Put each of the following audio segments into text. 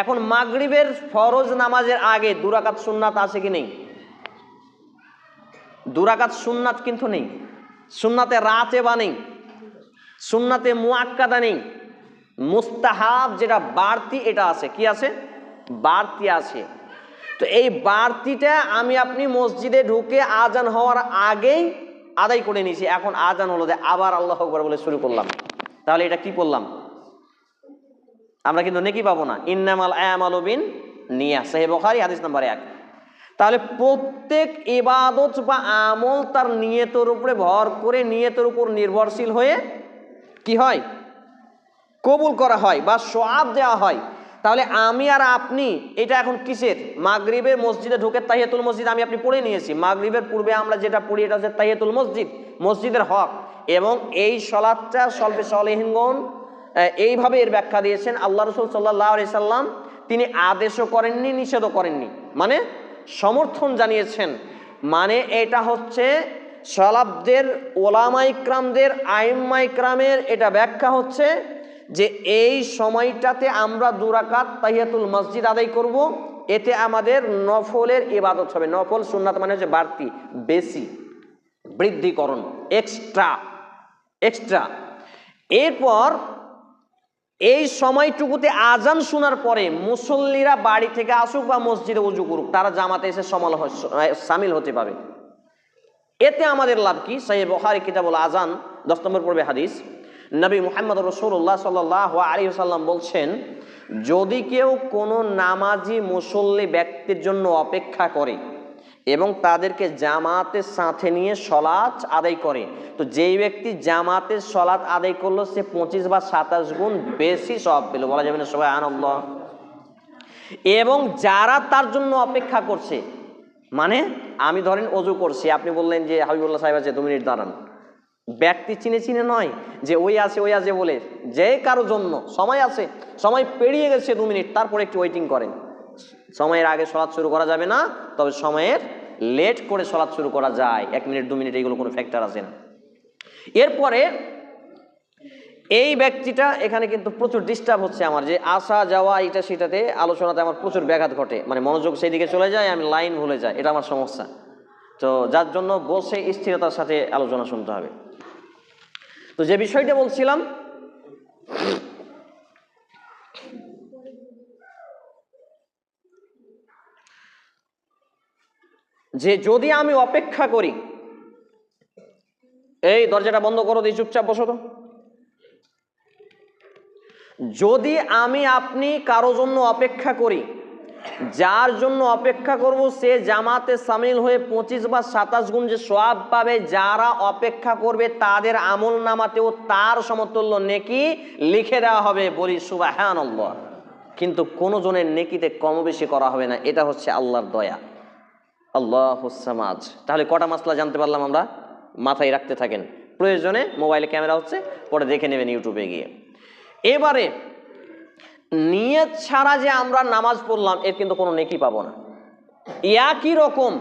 এখন মাগরিবের ফরজ নামাজের আগে 2 রাকাত সুন্নাত আছে কি নেই? 2 রাকাত সুন্নাত কিন্তু নেই। সুন্নাতে রাতেবা নেই, সুন্নাতে মুআক্কাদা নেই, মুস্তাহাব যেটা বাড়তি এটা আছে। কি আছে? বাড়তি আছে। তো এই বাড়তিটা আমি আপনি মসজিদে ঢুকে আজান হওয়ার আগেই আদায় করে নিয়েছি। এখন আজান হলো যে আবার আল্লাহু আকবার বলে শুরু করলাম, তাহলে এটা কি করলাম? আমরা কিন্তু নেকি পাবো না। ইন্নামাল আমালু বিন্নিয়াত, সহিহ বুখারী হাদিস নাম্বার 1। তাহলে প্রত্যেক ইবাদত বা আমল তার নিয়তের উপরে ভর করে, নিয়তের উপর নির্ভরশীল হয়ে কি হয়? কবুল করা হয় বা সওয়াব দেওয়া হয়। তাহলে আমি আর আপনি এটা এখন কিসের? মাগরিবের মসজিদে ঢুকে তাহিয়াতুল মসজিদ আমি আপনি পড়ে নিয়েছি। মাগরিবের পূর্বে আমরা যেটা পড়ি এটা হচ্ছে তাহিয়াতুল মসজিদ, মসজিদের হক। এবং এই সালাতটা সলফে সালেহিনগণ এইভাবে এর ব্যাখ্যা দিয়েছেন। আল্লাহ রাসূল সাল্লাল্লাহু আলাইহি সাল্লাম তিনি আদেশও করেননি, নিষেধও করেননি, মানে সমর্থন জানিয়েছেন। মানে এটা হচ্ছে সালাফদের, ওলামা ইকরামদের, আইম্মা ইকরামের এটা ব্যাখ্যা হচ্ছে যে এই সময়টাতে আমরা 2 রাকাত তাহিয়াতুল মসজিদ আদায় করব, এতে আমাদের নফলের ইবাদত হবে। নফল সুন্নাত মানে হচ্ছে বাড়তি, বেশি, বৃদ্ধিকরণ, এক্সট্রা। এরপর এই সময়টুকুতে আজান শোনার পরে মুসল্লিরা বাড়ি থেকে আসুক বা মসজিদে ওযু করুক, তারা জামাতে এসে শামিল হতে পারে। এতে আমাদের লাভ কি? সহিহ বুখারী কিতাবুল আজান 10 নম্বর পর্বে হাদিস, নবী মুহাম্মদ রাসূলুল্লাহ সাল্লাল্লাহু আলাইহি ওয়াসাল্লাম বলছেন, যদি কেউ কোনো নামাজি মুসল্লি ব্যক্তির জন্য অপেক্ষা করে এবং তাদেরকে জামাতের সাথে নিয়ে সলাত আদায় করে, তো যেই ব্যক্তি জামাতের সলাত আদায় করলো সে 25 বা 27 গুণ বেশি সওয়াব পেল। বলা যাবে না সুবহানাল্লাহ? এবং যারা তার জন্য অপেক্ষা করছে, মানে আমি ধরেন ওযু করছি, আপনি বললেন যে হাবিবুল্লাহ সাহেব আছে 2 মিনিট দাঁড়ান, ব্যক্তি চিনে নয় যে ওই আছে বলে, যে কারো জন্য সময় আছে, সময় পেরিয়ে গেছে 2 মিনিট, তারপরে একটু ওয়েটিং করেন। সময়ের আগে সলাৎ শুরু করা যাবে না, তবে সময়ের লেট করে সলাৎ শুরু করা যায়। 1 মিনিট 2 মিনিট এইগুলো কোনো ফ্যাক্টর আছে না। এরপরে এই ব্যক্তিটা, এখানে কিন্তু প্রচুর ডিস্টার্ব হচ্ছে আমার, যে আসা যাওয়া এটা সেটাতে আলোচনাতে আমার প্রচুর ব্যাঘাত ঘটে, মানে মনোযোগ সেই দিকে চলে যায়, আমি লাইন ভুলে যাই, এটা আমার সমস্যা। তো যার জন্য বসে স্থিরতার সাথে আলোচনা শুনতে হবে। তো যে বিষয়টা বলছিলাম, যে যদি আমি অপেক্ষা করি, এই দরজাটা বন্ধ করো দিয়ে চুপচাপ বসো তো। যদি আমি আপনি কারো জন্য অপেক্ষা করি, যার জন্য অপেক্ষা করব সে জামাতে শামিল হয়ে 25 বা 27 গুণ যে সওয়াব পাবে, যারা অপেক্ষা করবে তাদের আমল নামাতেও তার সমতুল্য নেকি লিখে দেওয়া হবে। বলি সুবহানাল্লাহ। কিন্তু কোন জনের নেকিতে কম বেশি করা হবে না, এটা হচ্ছে আল্লাহর দয়া। আল্লাহুস সামাদ। তাহলে কটা মাসলা জানতে পারলাম আমরা? মাথায় রাখতে থাকেন, প্রয়োজনে মোবাইলে ক্যামেরা হচ্ছে, পরে দেখে নেবেন ইউটিউবে গিয়ে। এবারে নিয়ত ছাড়া যে আমরা নামাজ পড়লাম এর কিন্তু কোনো নেকি পাবো না। একই রকম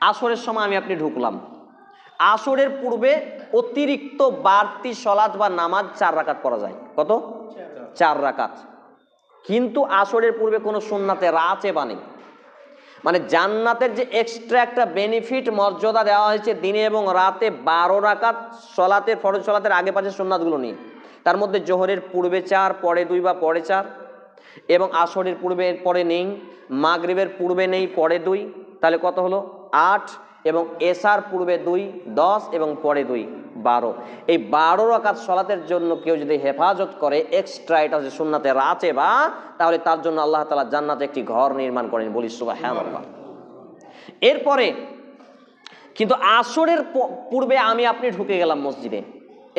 আসরের সময় আমি আপনি ঢুকলাম, আসরের পূর্বে অতিরিক্ত বাড়তি সলাত বা নামাজ 4 রাকাত পড়া যায়। কত? 4 রাকাত। কিন্তু আসরের পূর্বে কোনো সুন্নাতে রাতেবা নেই। মানে জান্নাতের যে এক্সট্রা একটা বেনিফিট মর্যাদা দেওয়া হয়েছে দিনে এবং রাতে 12 রাকাত সলাতের, ফরজ সলাতের আগে পাশে সুন্নাতগুলো নিয়ে, তার মধ্যে জোহরের পূর্বে 4, পরে 2 বা পরে 4, এবং আসরের পূর্বে পরে নেই, মাগরিবের পূর্বে নেই, পরে 2, তাহলে কত হলো? 8, এবং এশার পূর্বে 2, 10, এবং পরে 2, 12। এই 12 রাকাত সলাতের জন্য কেউ যদি হেফাজত করে এক্সট্রা, এটা হচ্ছে সুন্নাতে রাতে বা, তাহলে তার জন্য আল্লাহ তাআলা জান্নাতে একটি ঘর নির্মাণ করেন। বলি সুবহানাল্লাহ। এরপরে কিন্তু আসরের পূর্বে আমি আপনি ঢুকে গেলাম মসজিদে,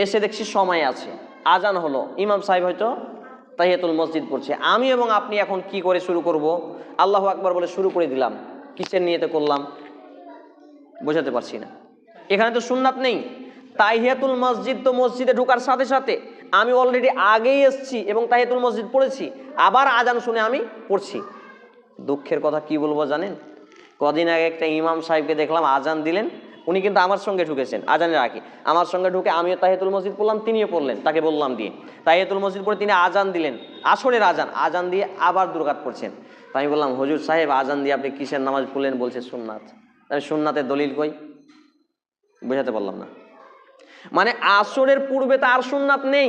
এসে দেখছি সময় আছে, আজান হলো, ইমাম সাহেব হয়তো তাহিয়াতুল মসজিদ পড়ছে, আমি এবং আপনি এখন কি করে শুরু করব? আল্লাহু আকবার বলে শুরু করে দিলাম। কিসের নিয়তে করলাম? বোঝাতে পারছি না। এখানে তো সুন্নাত নেই। তাহিয়াতুল মসজিদ তো মসজিদে ঢোকার সাথে সাথে আমি অলরেডি আগেই এসেছি এবং তাহিয়াতুল মসজিদ পড়েছি, আবার আজান শুনে আমি পড়ছি। দুঃখের কথা কি বলবো জানেন? কদিন আগে একটা ইমাম সাহেবকে দেখলাম আজান দিলেন, উনি কিন্তু আমার সঙ্গে ঢুকেছেন আজানের আগে, আমার সঙ্গে ঢুকে আমিও তাহিয়াতুল মসজিদ পড়লাম, তিনিও পড়লেন, তাকে বললাম দিয়ে তাহিয়াতুল মসজিদ পড়ে তিনি আজান দিলেন, আসরের আজান দিয়ে আবার 2 রাকাত পড়ছেন। তাই আমি বললাম, হুজুর সাহেব আজান দিয়ে আপনি কিসের নামাজ পড়লেন? বলছে সুন্নাত। আমি সুন্নাতের দলিল কই? বোঝাতে পারলাম না। মানে আসরের পূর্বে তো আর সুন্নাত নেই,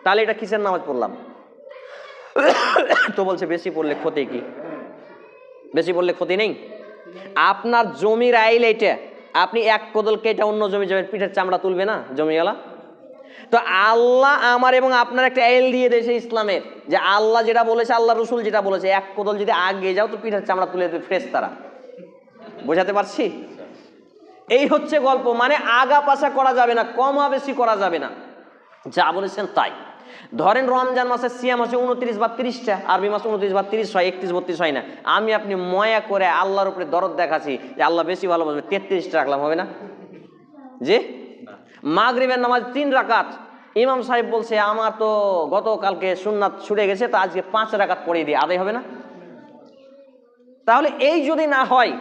তাহলে এটা কিসের নামাজ পড়লাম? তো বলছে বেশি পড়লে ক্ষতি কি? বেশি পড়লে ক্ষতি নেই। আপনার জমির আইল এইটা, আপনি এক কোদল কেটে অন্য জমি যাবেন, পিঠের চামড়া তুলবে না জমিওয়ালা? তো আল্লাহ আমার এবং আপনার একটা আইল দিয়ে দিয়েছে ইসলামের, যে আল্লাহ যেটা বলেছে, আল্লাহ রসুল যেটা বলেছে, এক কোদল যদি আগে যাও তো পিঠের চামড়া তুলে দেবে ফেরেশতারা। বোঝাতে পারছি? এই হচ্ছে গল্প। মানে আগা পাশা করা যাবে না, কমা বেশি করা যাবে না, যা বলেছেন তাই। ধরেন রমজান মাসের সিয়াম হচ্ছে 29 বা 30টা, আরবি মাস 29 বা 30 হয়, 31 32 হয় না। আমি আপনি ময়া করে আল্লাহর উপরে দরদ দেখাচ্ছি যে আল্লাহ বেশি ভালোবাসবে, 33টা রাখলাম, হবে না? জি। মাগরিবের নামাজ 3 রাকাত, ইমাম সাহেব বলছে আমার তো গতকালকে সুন্নাত ছুটে গেছে, তো আজকে 5 রাকাত পড়িয়ে দিয়ে আদায় হবে না? তাহলে এই যদি না হয়,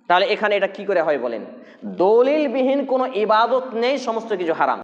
তাহলে এখানে এটা কি করে হয় বলেন? দলিলবিহীন কোনো ইবাদত নেই, সমস্ত কিছু হারাম।